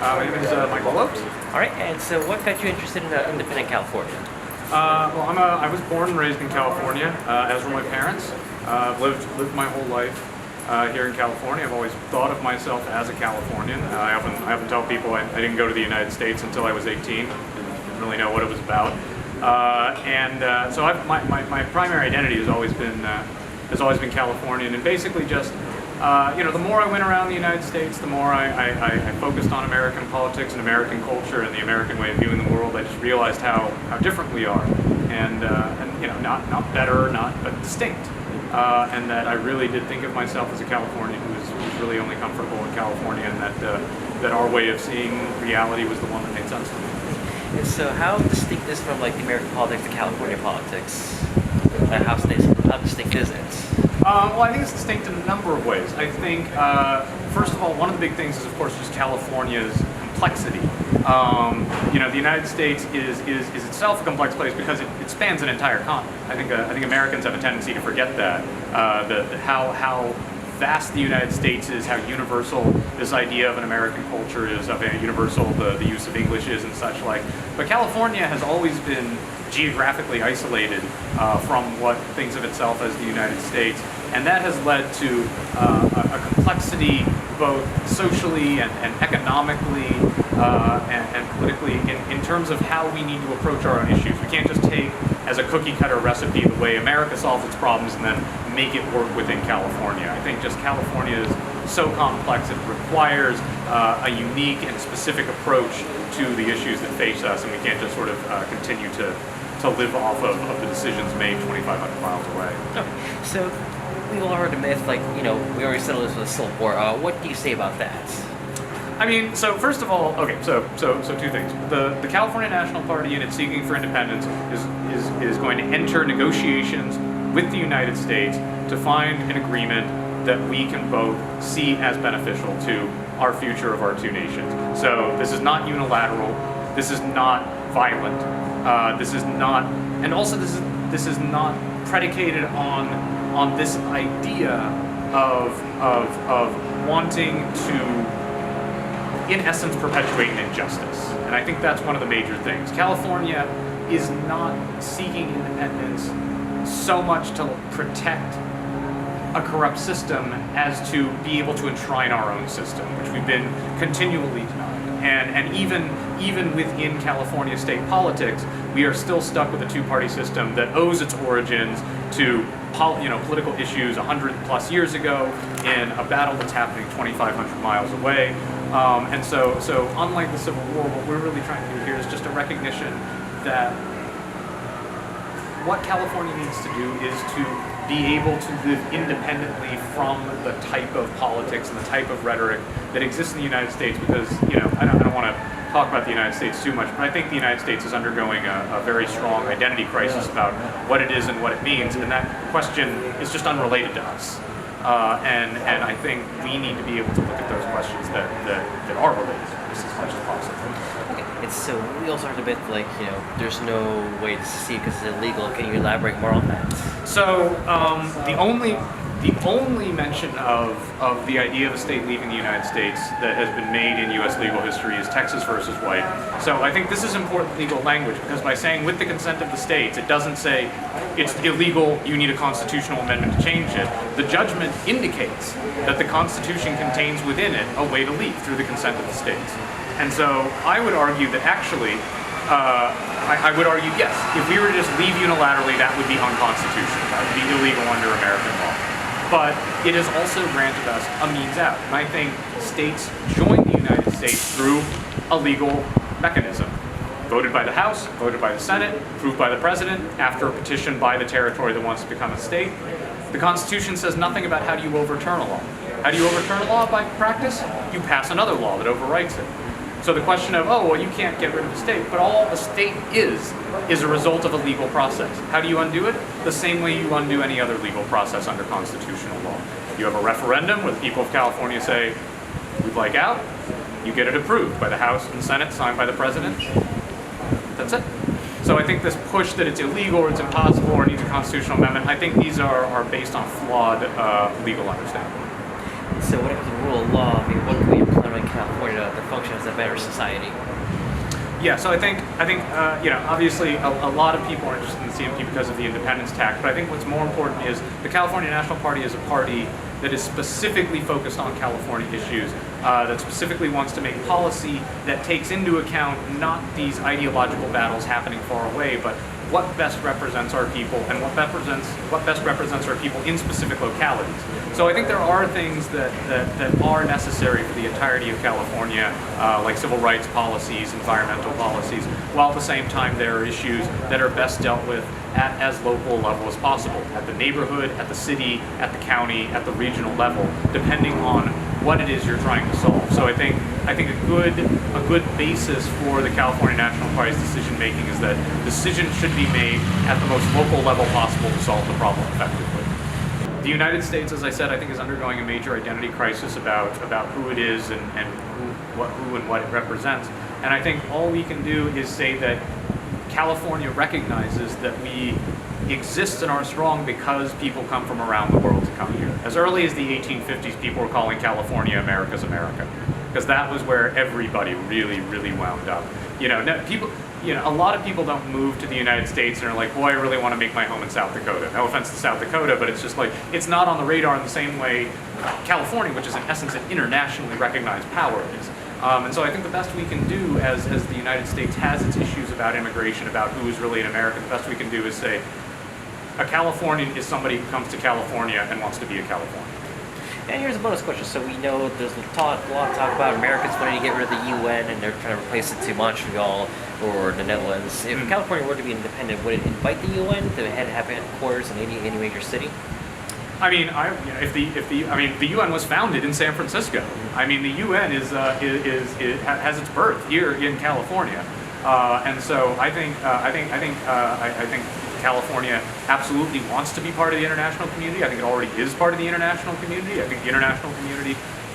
My name is Michael Loebs. All right, and so what got you interested in independent California? I was born and raised in California, as were my parents. I've lived my whole life here in California. I've always thought of myself as a Californian. I often tell people I didn't go to the United States until I was 18. Didn't really know what it was about. My primary identity has always been Californian, and basically just the more I went around the United States, the more I focused on American politics and American culture and the American way of viewing the world. I just realized how different we are, and not better, but distinct, and that I really did think of myself as a Californian who's really only comfortable in California, and that our way of seeing reality was the one that made sense to me. And so how distinct is from like the American politics to California politics? How distinct is it? I think it's distinct in a number of ways. I think, first of all, one of the big things is, of course, just California's complexity. The United States is itself a complex place because it spans an entire continent. I think Americans have a tendency to forget that, how vast the United States is, how universal this idea of an American culture is, how universal the use of English is and such like. But California has always been geographically isolated from what thinks of itself as the United States, and that has led to a complexity both socially and economically and politically in terms of how we need to approach our own issues. We can't just take as a cookie-cutter recipe the way America solves its problems and then make it work within California. I think just California is so complex it requires a unique and specific approach to the issues that face us, and we can't just sort of continue to live off of the decisions made 2,500 miles away. Okay. So we all heard the myth, we already settled this with the Civil War. What do you say about that? I mean, so first of all, okay, so two things. The California National Party, in its seeking for independence, is going to enter negotiations with the United States to find an agreement that we can both see as beneficial to our future of our two nations. So this is not unilateral. This is not violent. This is not, and also this is not predicated on this idea of wanting to, in essence, perpetuate an injustice. And I think that's one of the major things. California is not seeking independence so much to protect a corrupt system as to be able to enshrine our own system, which we've been continually denied. And even within California state politics, we are still stuck with a two-party system that owes its origins to political issues 100 plus years ago in a battle that's happening 2,500 miles away. And so unlike the Civil War, what we're really trying to do here is just a recognition that what California needs to do is to be able to live independently from the type of politics and the type of rhetoric that exists in the United States, because, I don't want to talk about the United States too much, but I think the United States is undergoing a very strong identity crisis about what it is and what it means, and that question is just unrelated to us. And I think we need to be able to look at those questions that are related to us as much as possible. Okay, so we also heard a bit there's no way to secede because it's illegal. Can you elaborate more on that? So the only mention of the idea of a state leaving the United States that has been made in U.S. legal history is Texas versus White. So I think this is important legal language, because by saying with the consent of the states, it doesn't say it's illegal, you need a constitutional amendment to change it. The judgment indicates that the Constitution contains within it a way to leave through the consent of the states. And so I would argue that actually, I would argue, yes, if we were to just leave unilaterally, that would be unconstitutional. That would be illegal under American law. But it has also granted us a means out. And I think states join the United States through a legal mechanism. Voted by the House, voted by the Senate, approved by the President, after a petition by the territory that wants to become a state. The Constitution says nothing about how do you overturn a law. How do you overturn a law? By practice, you pass another law that overwrites it. So the question of, you can't get rid of the state, but all a state is a result of a legal process. How do you undo it? The same way you undo any other legal process under constitutional law. You have a referendum where the people of California say, we'd like out. You get it approved by the House and Senate, signed by the President. That's it. So I think this push that it's illegal or it's impossible or needs a constitutional amendment, I think these are based on flawed legal understanding. So when it comes to rule of law, what can we implement California to function as a better society? Yeah, so I think obviously a lot of people are interested in the CMP because of the independence tax, but I think what's more important is the California National Party is a party that is specifically focused on California issues, that specifically wants to make policy that takes into account not these ideological battles happening far away, but what best represents our people and what best represents our people in specific localities. So I think there are things that are necessary for the entirety of California, like civil rights policies, environmental policies, while at the same time there are issues that are best dealt with at as local a level as possible, at the neighborhood, at the city, at the county, at the regional level, depending on what it is you're trying to solve. So I think a good basis for the California National Party's decision making is that decisions should be made at the most local level possible to solve the problem effectively. The United States, as I said, I think is undergoing a major identity crisis about who it is and who and what it represents. And I think all we can do is say that California recognizes that we exist and are strong because people come from around the world to come here. As early as the 1850s, people were calling California America's America, because that was where everybody really, really wound up. A lot of people don't move to the United States and are like, boy, I really want to make my home in South Dakota. No offense to South Dakota, but it's just like, it's not on the radar in the same way California, which is in essence an internationally recognized power, is. And so I think the best we can do as the United States has its issues about immigration, about who is really an American, the best we can do is say, a Californian is somebody who comes to California and wants to be a Californian. And here's a bonus question. So we know there's a lot of talk about Americans wanting to get rid of the UN and they're trying to replace it to Montreal or the Netherlands. If California were to be independent, would it invite the UN to have headquarters in any major city? I mean, the UN was founded in San Francisco. I mean, the UN has its birth here in California, and so I think California absolutely wants to be part of the international community. I think it already is part of the international community. I think the international community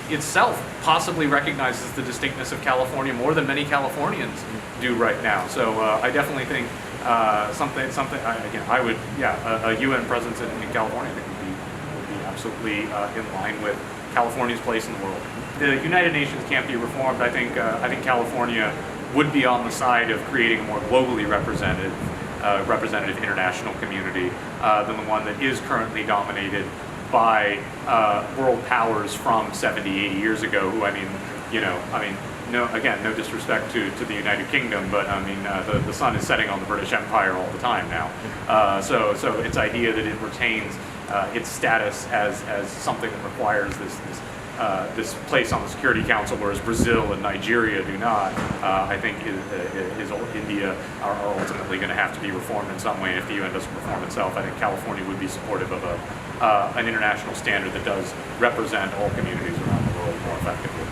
itself possibly recognizes the distinctness of California more than many Californians do right now. So I definitely think a UN presence in California I think would be absolutely in line with California's place in the world. The United Nations can't be reformed. I think California would be on the side of creating a more globally representative international community than the one that is currently dominated by world powers from 70, 80 years ago, who no disrespect to the United Kingdom, but the sun is setting on the British Empire all the time now. So its idea that it retains its status as something that requires this place on the Security Council, whereas Brazil and Nigeria do not, I think India are ultimately going to have to be reformed in some way. And if the UN doesn't reform itself, I think California would be supportive of an international standard that does represent all communities around the world more effectively.